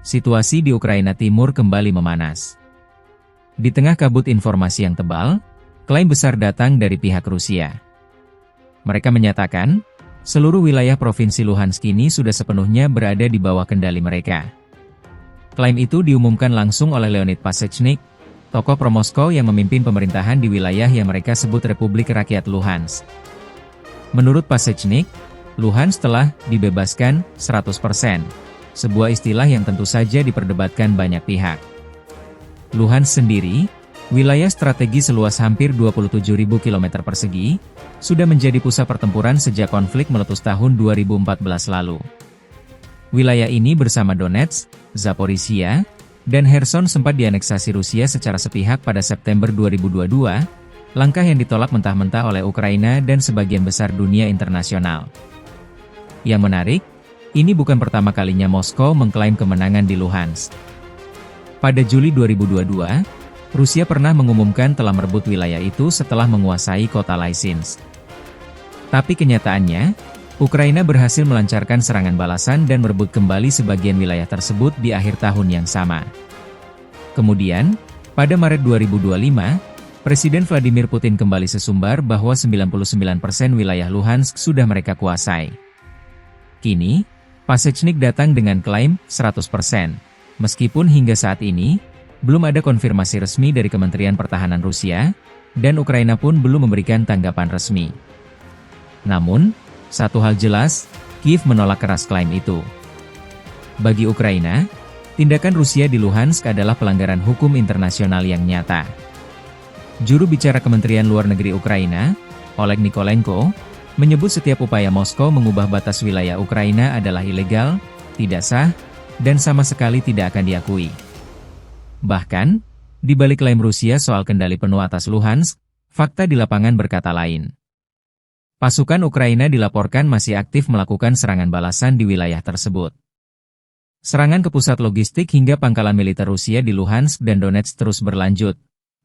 situasi di Ukraina Timur kembali memanas. Di tengah kabut informasi yang tebal, klaim besar datang dari pihak Rusia. Mereka menyatakan, seluruh wilayah Provinsi Luhansk kini sudah sepenuhnya berada di bawah kendali mereka. Klaim itu diumumkan langsung oleh Leonid Pasechnik, tokoh pro-Moskow yang memimpin pemerintahan di wilayah yang mereka sebut Republik Rakyat Luhansk. Menurut Pasechnik, Luhansk telah dibebaskan 100%, sebuah istilah yang tentu saja diperdebatkan banyak pihak. Luhansk sendiri, wilayah strategi seluas hampir 27.000 km persegi, sudah menjadi pusat pertempuran sejak konflik meletus tahun 2014 lalu. Wilayah ini bersama Donetsk, Zaporizhia, dan Kherson sempat dianeksasi Rusia secara sepihak pada September 2022, langkah yang ditolak mentah-mentah oleh Ukraina dan sebagian besar dunia internasional. Yang menarik, ini bukan pertama kalinya Moskow mengklaim kemenangan di Luhansk. Pada Juli 2022, Rusia pernah mengumumkan telah merebut wilayah itu setelah menguasai kota Lysychansk. Tapi kenyataannya, Ukraina berhasil melancarkan serangan balasan dan merebut kembali sebagian wilayah tersebut di akhir tahun yang sama. Kemudian, pada Maret 2025, Presiden Vladimir Putin kembali sesumbar bahwa 99% wilayah Luhansk sudah mereka kuasai. Kini, Pasechnik datang dengan klaim 100%, meskipun hingga saat ini, belum ada konfirmasi resmi dari Kementerian Pertahanan Rusia, dan Ukraina pun belum memberikan tanggapan resmi. Namun, satu hal jelas, Kiev menolak keras klaim itu. Bagi Ukraina, tindakan Rusia di Luhansk adalah pelanggaran hukum internasional yang nyata. Juru bicara Kementerian Luar Negeri Ukraina, Oleg Nikolenko, menyebut setiap upaya Moskow mengubah batas wilayah Ukraina adalah ilegal, tidak sah, dan sama sekali tidak akan diakui. Bahkan, di balik klaim Rusia soal kendali penuh atas Luhansk, fakta di lapangan berkata lain. Pasukan Ukraina dilaporkan masih aktif melakukan serangan balasan di wilayah tersebut. Serangan ke pusat logistik hingga pangkalan militer Rusia di Luhansk dan Donetsk terus berlanjut,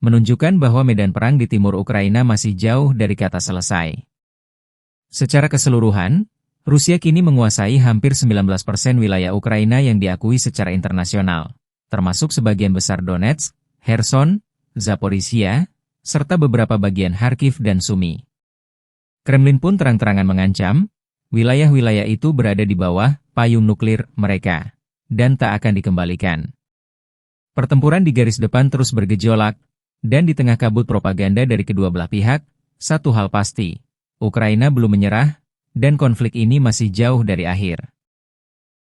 menunjukkan bahwa medan perang di timur Ukraina masih jauh dari kata selesai. Secara keseluruhan, Rusia kini menguasai hampir 19% wilayah Ukraina yang diakui secara internasional, termasuk sebagian besar Donetsk, Kherson, Zaporizhia, serta beberapa bagian Kharkiv dan Sumy. Kremlin pun terang-terangan mengancam, wilayah-wilayah itu berada di bawah payung nuklir mereka, dan tak akan dikembalikan. Pertempuran di garis depan terus bergejolak, dan di tengah kabut propaganda dari kedua belah pihak, satu hal pasti, Ukraina belum menyerah, dan konflik ini masih jauh dari akhir.